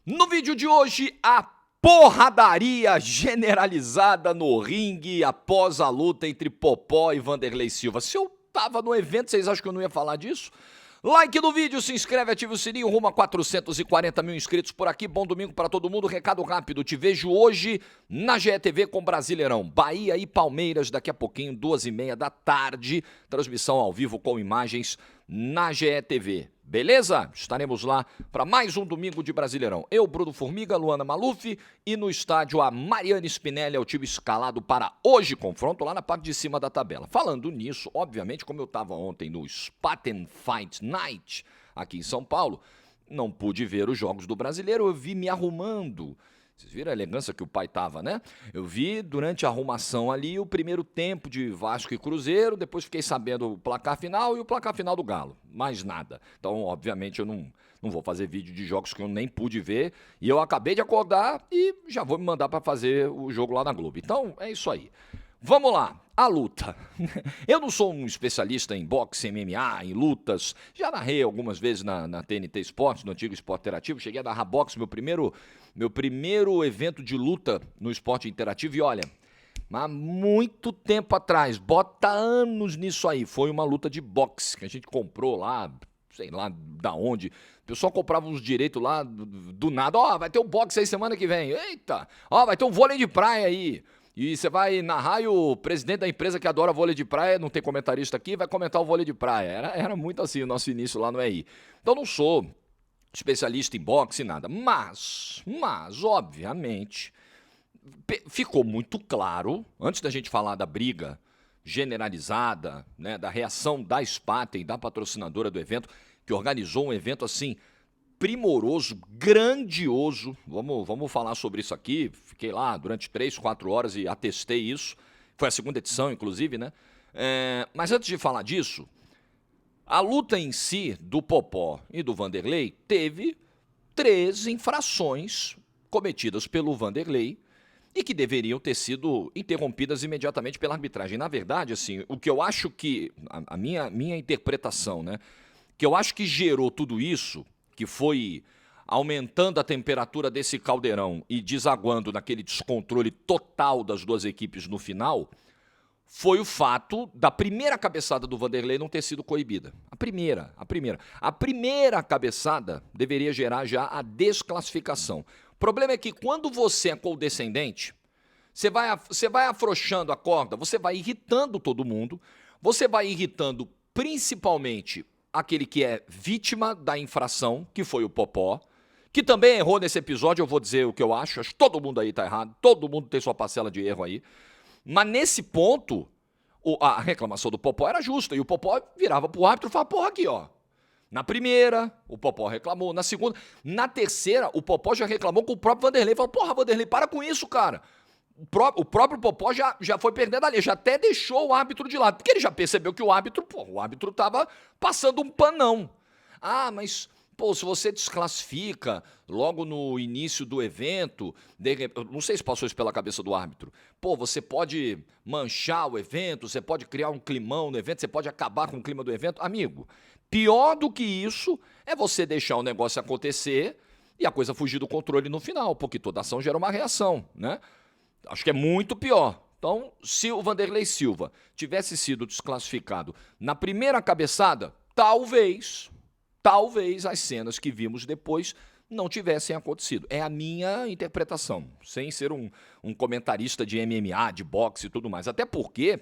No vídeo de hoje, a porradaria generalizada no ringue após a luta entre Popó e Wanderlei Silva. Se eu tava no evento, vocês acham que eu não ia falar disso? Like no vídeo, se inscreve, ativa o sininho, rumo a 440 mil inscritos por aqui. Bom domingo para todo mundo, recado rápido, te vejo hoje na GETV com Brasileirão. Bahia e Palmeiras, daqui a pouquinho, 2h30 da tarde, transmissão ao vivo com imagens na GETV. Beleza? Estaremos lá para mais um domingo de Brasileirão. Eu, Bruno Formiga, Luana Maluf e no estádio a Mariana Spinelli é o time escalado para hoje, confronto lá na parte de cima da tabela. Falando nisso, obviamente, como eu estava ontem no Spaten Fight Night aqui em São Paulo, não pude ver os jogos do Brasileiro, eu vi me arrumando. Vocês viram a elegância que o pai tava, né? Eu vi durante a arrumação ali o primeiro tempo de Vasco e Cruzeiro, depois fiquei sabendo o placar final e o placar final do Galo. Mais nada. Então, obviamente, eu não vou fazer vídeo de jogos que eu nem pude ver. E eu acabei de acordar e já vou me mandar para fazer o jogo lá na Globo. Então, é isso aí. Vamos lá, a luta. Eu não sou um especialista em boxe, MMA, em lutas. Já narrei algumas vezes na TNT Esportes, no antigo Esporte Interativo. Cheguei a narrar boxe, meu primeiro evento de luta no Esporte Interativo. E olha, há muito tempo atrás, bota anos nisso aí. Foi uma luta de boxe que a gente comprou lá, sei lá da onde. O pessoal comprava uns direitos lá do nada. Ó, vai ter um boxe aí semana que vem. Eita, ó, vai ter um vôlei de praia aí. E você vai narrar e o presidente da empresa que adora vôlei de praia, não tem comentarista aqui, vai comentar o vôlei de praia. Era muito assim o nosso início lá no EI. Então não sou especialista em boxe e nada, mas, obviamente, ficou muito claro, antes da gente falar da briga generalizada, né, da reação da Spaten, da patrocinadora do evento, que organizou um evento assim, primoroso, grandioso. Vamos falar sobre isso aqui. Fiquei lá durante 3, 4 horas e atestei isso. Foi a segunda edição, inclusive, né? Mas antes de falar disso, a luta em si do Popó e do Wanderlei teve 3 infrações cometidas pelo Wanderlei e que deveriam ter sido interrompidas imediatamente pela arbitragem. Na verdade, assim, o que eu acho que, a minha interpretação, né? Que eu acho que gerou tudo isso, que foi aumentando a temperatura desse caldeirão e desaguando naquele descontrole total das duas equipes no final, foi o fato da primeira cabeçada do Wanderlei não ter sido coibida. A primeira cabeçada deveria gerar já a desclassificação. O problema é que quando você é condescendente, você vai afrouxando a corda, você vai irritando todo mundo, você vai irritando principalmente aquele que é vítima da infração, que foi o Popó, que também errou nesse episódio. Eu vou dizer o que eu acho que todo mundo aí tá errado, todo mundo tem sua parcela de erro aí, mas nesse ponto, a reclamação do Popó era justa, e o Popó virava pro árbitro e falava, porra, aqui ó, na primeira, o Popó reclamou, na segunda, na terceira, o Popó já reclamou com o próprio Wanderlei, falou, porra, Wanderlei, para com isso, cara. O próprio Popó já foi perdendo ali, já até deixou o árbitro de lado, porque ele já percebeu que o árbitro tava passando um panão. Ah, mas, pô, se você desclassifica logo no início do evento, não sei se passou isso pela cabeça do árbitro, pô, você pode manchar o evento, você pode criar um climão no evento, você pode acabar com o clima do evento. Amigo, pior do que isso é você deixar o negócio acontecer e a coisa fugir do controle no final, porque toda ação gera uma reação, né? Acho que é muito pior. Então, se o Wanderlei Silva tivesse sido desclassificado na primeira cabeçada, talvez as cenas que vimos depois não tivessem acontecido. É a minha interpretação, sem ser um comentarista de MMA, de boxe e tudo mais. Até porque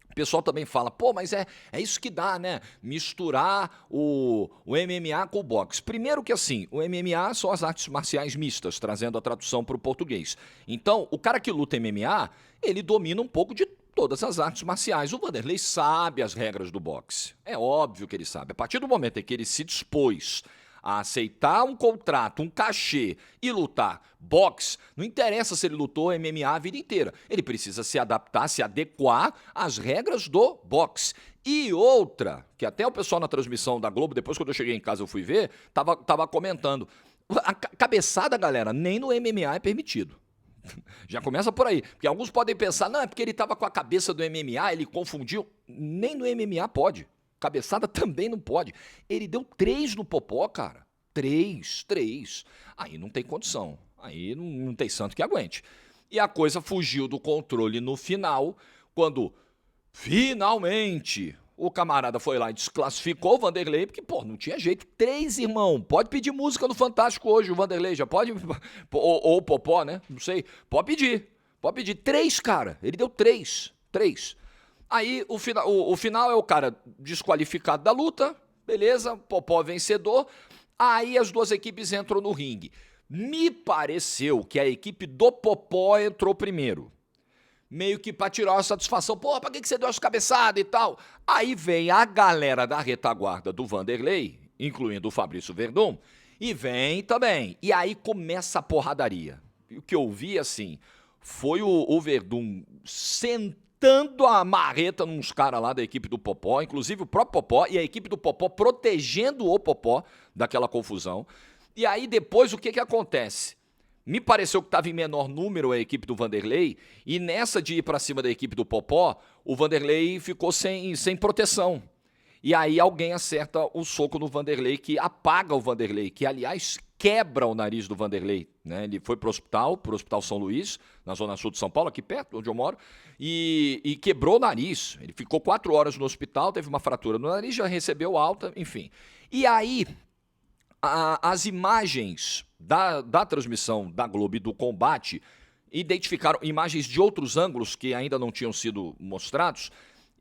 o pessoal também fala, pô, mas é isso que dá, né? Misturar o MMA com o boxe. Primeiro que assim, o MMA são as artes marciais mistas, trazendo a tradução para o português. Então, o cara que luta MMA, ele domina um pouco de todas as artes marciais. O Wanderlei sabe as regras do boxe. É óbvio que ele sabe. A partir do momento em que ele se dispôs a aceitar um contrato, um cachê e lutar boxe, não interessa se ele lutou MMA a vida inteira. Ele precisa se adaptar, se adequar às regras do boxe. E outra, que até o pessoal na transmissão da Globo, depois quando eu cheguei em casa eu fui ver, tava comentando. A cabeçada, galera, nem no MMA é permitido. Já começa por aí. Porque alguns podem pensar, não, é porque ele estava com a cabeça do MMA, ele confundiu. Nem no MMA pode. Cabeçada também não pode. Ele deu 3 no Popó, cara. Três. Aí não tem condição. Aí não tem santo que aguente. E a coisa fugiu do controle no final, quando finalmente o camarada foi lá e desclassificou o Vanderlei, porque, pô, não tinha jeito. 3, irmão. Pode pedir música no Fantástico hoje, o Vanderlei já pode. Ou o Popó, né? Não sei. Pode pedir. Pode pedir. 3, cara. Ele deu 3. Aí o final é o cara desqualificado da luta. Beleza, Popó vencedor. Aí as duas equipes entram no ringue. Me pareceu que a equipe do Popó entrou primeiro. Meio que pra tirar a satisfação. Pô, pra que você deu essa cabeçada e tal? Aí vem a galera da retaguarda do Vanderlei, incluindo o Fabrício Verdun, e vem também. E aí começa a porradaria. E o que eu vi, assim, foi o Verdun sentando a marreta nos caras lá da equipe do Popó, inclusive o próprio Popó, e a equipe do Popó protegendo o Popó daquela confusão. E aí depois o que acontece? Me pareceu que estava em menor número a equipe do Vanderlei, e nessa de ir para cima da equipe do Popó, o Vanderlei ficou sem proteção. E aí alguém acerta o soco no Vanderlei, que apaga o Vanderlei, que aliás quebra o nariz do Vanderlei, né? Ele foi pro Hospital São Luís, na zona sul de São Paulo, aqui perto, onde eu moro, e quebrou o nariz. Ele ficou 4 horas no hospital, teve uma fratura no nariz, já recebeu alta, enfim. E aí as imagens da transmissão da Globo e do combate identificaram imagens de outros ângulos que ainda não tinham sido mostrados,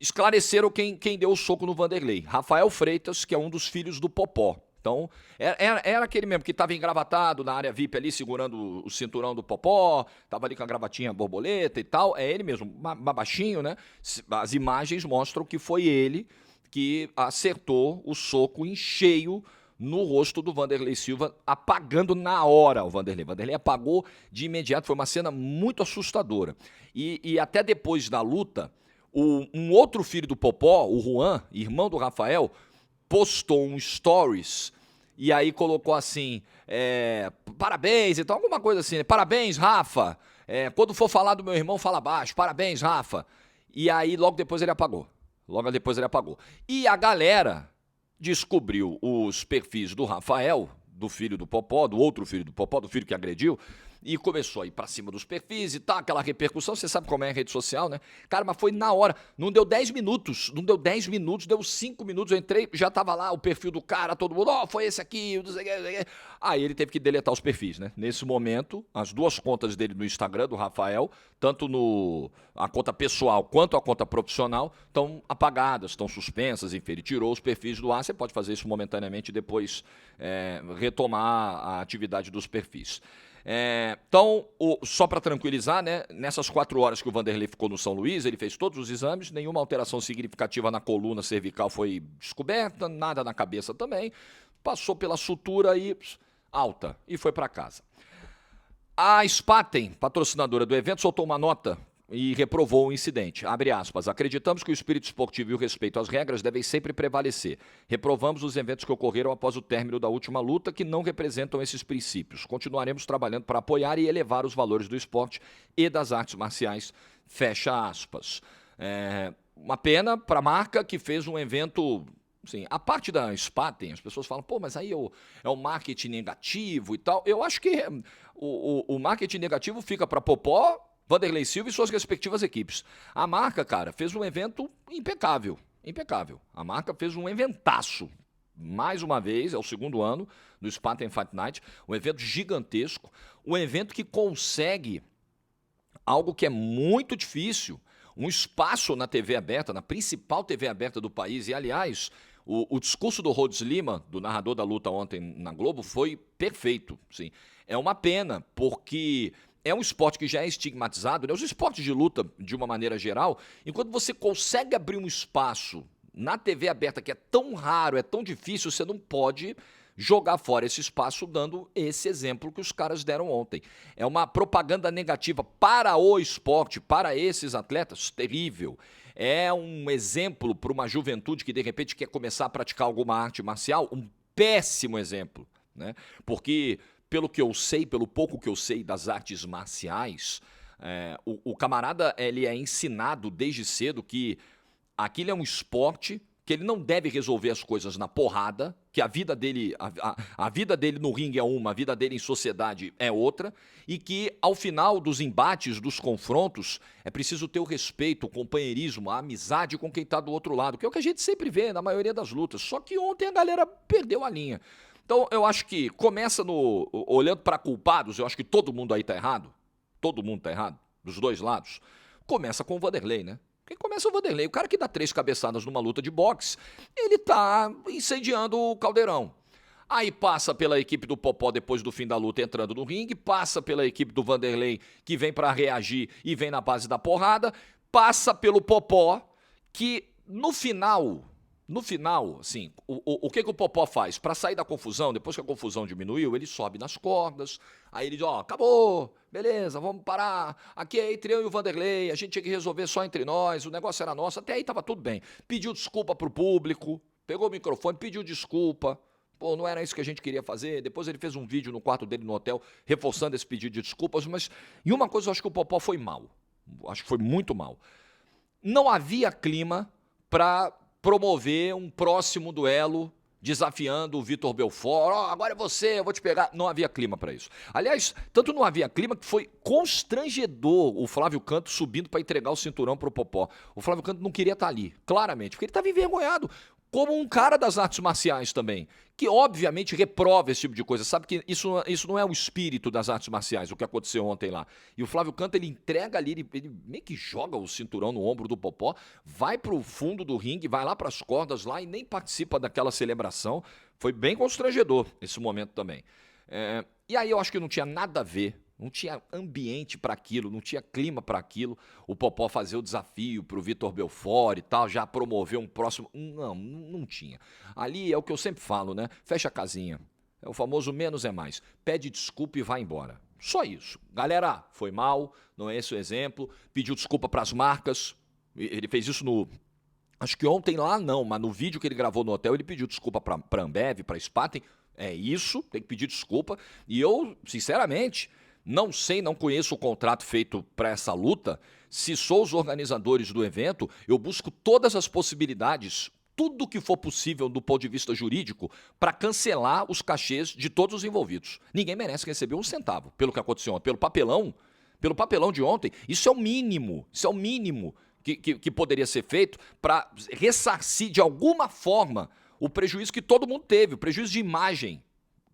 esclareceram quem deu o soco no Vanderlei. Rafael Freitas, que é um dos filhos do Popó. Então, era aquele mesmo que estava engravatado na área VIP ali, segurando o cinturão do Popó, estava ali com a gravatinha borboleta e tal. É ele mesmo, baixinho, né? As imagens mostram que foi ele que acertou o soco em cheio no rosto do Vanderlei Silva, apagando na hora o Vanderlei. O Vanderlei apagou de imediato, foi uma cena muito assustadora. E até depois da luta, um outro filho do Popó, o Juan, irmão do Rafael, postou um stories e aí colocou assim, parabéns e tal, alguma coisa assim, né? Parabéns, Rafa, quando for falar do meu irmão, fala baixo, parabéns, Rafa. E aí logo depois ele apagou. E a galera descobriu os perfis do Rafael, do filho do Popó, do outro filho do Popó, do filho que agrediu, e começou a ir pra cima dos perfis e tal, aquela repercussão, você sabe como é a rede social, né? Cara, mas foi na hora, não deu 10 minutos, deu 5 minutos, eu entrei, já tava lá o perfil do cara, todo mundo, foi esse aqui, não sei o que. Aí ele teve que deletar os perfis, né? Nesse momento, as duas contas dele no Instagram, do Rafael, tanto a conta pessoal quanto a conta profissional, estão apagadas, estão suspensas, enfim, ele tirou os perfis do ar, você pode fazer isso momentaneamente e depois retomar a atividade dos perfis. Então, só para tranquilizar, né, nessas 4 horas que o Vanderlei ficou no São Luís, ele fez todos os exames, nenhuma alteração significativa na coluna cervical foi descoberta, nada na cabeça também, passou pela sutura e alta e foi para casa. A Spaten, patrocinadora do evento, soltou uma nota e reprovou o incidente. Abre aspas. Acreditamos que o espírito esportivo e o respeito às regras devem sempre prevalecer. Reprovamos os eventos que ocorreram após o término da última luta que não representam esses princípios. Continuaremos trabalhando para apoiar e elevar os valores do esporte e das artes marciais. Fecha aspas. Uma pena para a marca que fez um evento... Sim, a parte da Spaten, as pessoas falam, pô, mas aí é o marketing negativo e tal. Eu acho que o marketing negativo fica para Popó, Vanderlei Silva e suas respectivas equipes. A marca, cara, fez um evento impecável. A marca fez um eventaço. Mais uma vez, é o 2º ano do Spaten Fight Night, um evento gigantesco, um evento que consegue algo que é muito difícil, um espaço na TV aberta, na principal TV aberta do país. E, aliás, o discurso do Rhodes Lima, do narrador da luta ontem na Globo, foi perfeito. Sim. É uma pena, porque é um esporte que já é estigmatizado, né? Os esportes de luta, de uma maneira geral, enquanto você consegue abrir um espaço na TV aberta, que é tão raro, é tão difícil, você não pode jogar fora esse espaço dando esse exemplo que os caras deram ontem. É uma propaganda negativa para o esporte, para esses atletas, terrível. É um exemplo para uma juventude que de repente quer começar a praticar alguma arte marcial, um péssimo exemplo, né? Porque, pelo que eu sei, pelo pouco que eu sei das artes marciais, o camarada ele é ensinado desde cedo que aquilo é um esporte que ele não deve resolver as coisas na porrada, que a vida dele, a vida dele no ringue é uma, a vida dele em sociedade é outra, e que ao final dos embates, dos confrontos, é preciso ter o respeito, o companheirismo, a amizade com quem está do outro lado, que é o que a gente sempre vê na maioria das lutas. Só que ontem a galera perdeu a linha. Então eu acho que começa olhando para culpados, eu acho que todo mundo aí tá errado, todo mundo tá errado, dos dois lados. Começa com o Vanderlei, né? Quem começa é o Vanderlei, o cara que dá 3 cabeçadas numa luta de boxe, ele tá incendiando o caldeirão. Aí passa pela equipe do Popó depois do fim da luta entrando no ringue, passa pela equipe do Vanderlei que vem para reagir e vem na base da porrada, passa pelo Popó que no final, assim, o que o Popó faz? Para sair da confusão, depois que a confusão diminuiu, ele sobe nas cordas, aí ele diz, ó, acabou, beleza, vamos parar, aqui é entre eu e o Vanderlei, a gente tinha que resolver só entre nós, o negócio era nosso, até aí tava tudo bem. Pediu desculpa pro público, pegou o microfone, pediu desculpa, pô, não era isso que a gente queria fazer, depois ele fez um vídeo no quarto dele no hotel, reforçando esse pedido de desculpas, mas, e uma coisa eu acho que o Popó foi mal, acho que foi muito mal. Não havia clima para promover um próximo duelo desafiando o Vitor Belfort. Oh, agora é você, eu vou te pegar. Não havia clima para isso. Aliás, tanto não havia clima que foi constrangedor o Flávio Canto subindo para entregar o cinturão pro Popó. O Flávio Canto não queria estar ali, claramente, porque ele estava envergonhado. Como um cara das artes marciais também, que obviamente reprova esse tipo de coisa, sabe que isso não é o espírito das artes marciais, o que aconteceu ontem lá. E o Flávio Canto, ele entrega ali, ele meio que joga o cinturão no ombro do Popó, vai pro fundo do ringue, vai lá pras cordas lá e nem participa daquela celebração. Foi bem constrangedor esse momento também. E aí eu acho que não tinha nada a ver, não tinha ambiente para aquilo, não tinha clima para aquilo. O Popó fazer o desafio pro Vitor Belfort e tal, já promover um próximo. Não tinha. Ali é o que eu sempre falo, né? Fecha a casinha. É o famoso menos é mais. Pede desculpa e vai embora. Só isso. Galera, foi mal, não é esse o exemplo. Pediu desculpa pras marcas. Ele fez isso no. Acho que ontem lá não, mas no vídeo que ele gravou no hotel, ele pediu desculpa pra Ambev, pra Spaten. É isso, tem que pedir desculpa. E eu, sinceramente. Não sei, não conheço o contrato feito para essa luta. Se sou os organizadores do evento, eu busco todas as possibilidades, tudo que for possível do ponto de vista jurídico, para cancelar os cachês de todos os envolvidos. Ninguém merece receber um centavo pelo que aconteceu ontem. Pelo papelão de ontem. Isso é o mínimo que poderia ser feito para ressarcir de alguma forma o prejuízo que todo mundo teve, o prejuízo de imagem.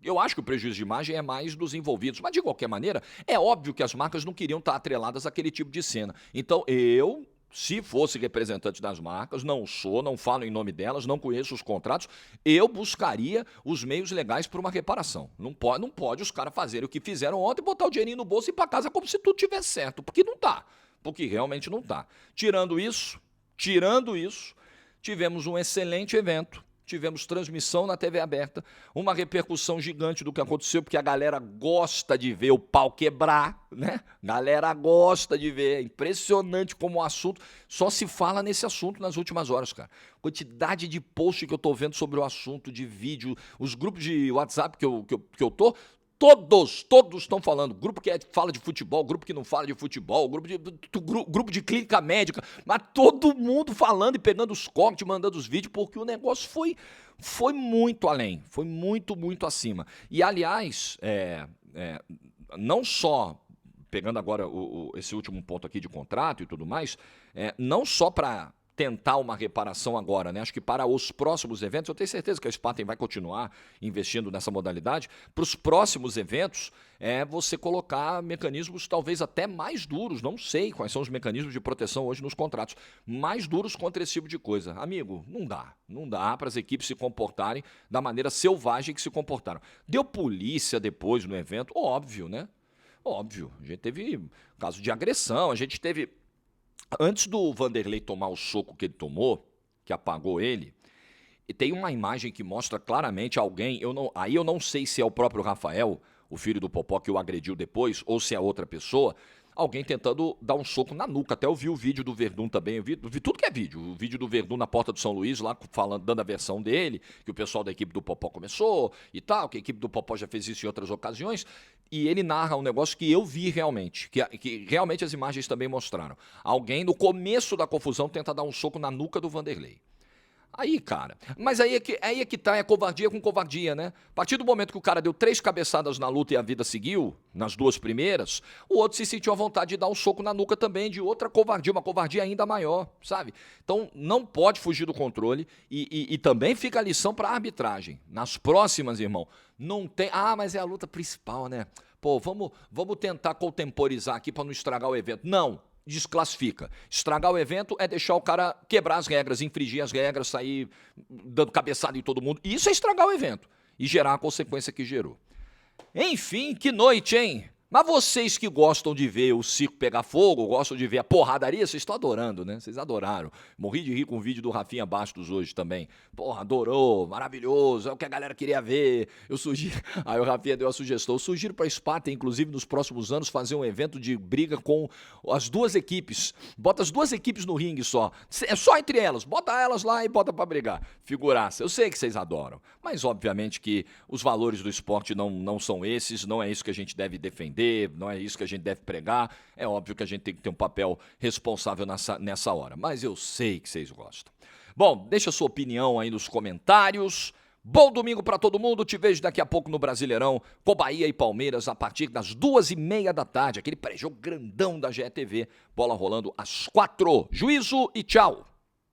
Eu acho que o prejuízo de imagem é mais dos envolvidos, mas de qualquer maneira, é óbvio que as marcas não queriam estar atreladas àquele tipo de cena. Então eu, se fosse representante das marcas, não sou, não falo em nome delas, não conheço os contratos, eu buscaria os meios legais para uma reparação. Não pode os caras fazerem o que fizeram ontem, botar o dinheirinho no bolso e ir para casa como se tudo tivesse certo, porque não tá, porque realmente não tá. Tirando isso, tivemos um excelente evento. Tivemos transmissão na TV aberta, uma repercussão gigante do que aconteceu, porque a galera gosta de ver o pau quebrar, né? Galera gosta de ver, é impressionante como o assunto, só se fala nesse assunto nas últimas horas, cara. Quantidade de post que eu tô vendo sobre o assunto, de vídeo, os grupos de WhatsApp que eu tô, todos estão falando. Grupo que fala de futebol, grupo que não fala de futebol, grupo de clínica médica, mas todo mundo falando e pegando os cortes, mandando os vídeos, porque o negócio foi muito além, foi muito acima. E, aliás, não só, pegando agora esse último ponto aqui de contrato e tudo mais, não só para tentar uma reparação agora, né? Acho que para os próximos eventos, eu tenho certeza que a Spaten vai continuar investindo nessa modalidade. Para os próximos eventos, você colocar mecanismos talvez até mais duros, não sei quais são os mecanismos de proteção hoje nos contratos, mais duros contra esse tipo de coisa. Amigo, não dá para as equipes se comportarem da maneira selvagem que se comportaram. Deu polícia depois no evento, óbvio, né? Óbvio, a gente teve caso de agressão, a gente teve... Antes do Vanderlei tomar o soco que ele tomou, que apagou ele, tem uma imagem que mostra claramente alguém, aí eu não sei se é o próprio Rafael, o filho do Popó, que o agrediu depois, ou se é outra pessoa, alguém tentando dar um soco na nuca. Até eu vi o vídeo do Verdun também, eu vi tudo que é vídeo. O vídeo do Verdun na porta do São Luís, lá falando, dando a versão dele, que o pessoal da equipe do Popó começou e tal, que a equipe do Popó já fez isso em outras ocasiões. E ele narra um negócio que eu vi realmente, que realmente as imagens também mostraram. Alguém, no começo da confusão, tenta dar um soco na nuca do Vanderlei. Aí, cara, mas aí é que tá, é covardia com covardia, né? A partir do momento que o cara deu 3 cabeçadas na luta e a vida seguiu, nas 2 primeiras, o outro se sentiu à vontade de dar um soco na nuca também, de outra covardia, uma covardia ainda maior, sabe? Então, não pode fugir do controle e também fica a lição pra arbitragem. Nas próximas, irmão, não tem... Ah, mas é a luta principal, né? Pô, vamos tentar contemporizar aqui pra não estragar o evento. Não! Desclassifica. Estragar o evento é deixar o cara quebrar as regras, infringir as regras, sair dando cabeçada em todo mundo. Isso é estragar o evento e gerar a consequência que gerou. Enfim, que noite, hein? Mas vocês que gostam de ver o circo pegar fogo, gostam de ver a porradaria, vocês estão adorando, né? Vocês adoraram. Morri de rir com o vídeo do Rafinha Bastos hoje também. Porra, adorou, maravilhoso, é o que a galera queria ver. Eu sugiro... Aí o Rafinha deu a sugestão. Eu sugiro pra Sparta, inclusive, nos próximos anos, fazer um evento de briga com as 2 equipes. Bota as 2 equipes no ringue só. É só entre elas. Bota elas lá e bota pra brigar. Figuraça. Eu sei que vocês adoram. Mas, obviamente, que os valores do esporte não são esses, não é isso que a gente deve defender. Não é isso que a gente deve pregar. É óbvio que a gente tem que ter um papel responsável nessa hora. Mas eu sei que vocês gostam. Bom, deixa a sua opinião aí nos comentários. Bom domingo pra todo mundo. Te vejo daqui a pouco no Brasileirão com Bahia e Palmeiras a partir das 2h30 da tarde. Aquele pré-jogo grandão da GETV. Bola rolando às 4. Juízo e tchau.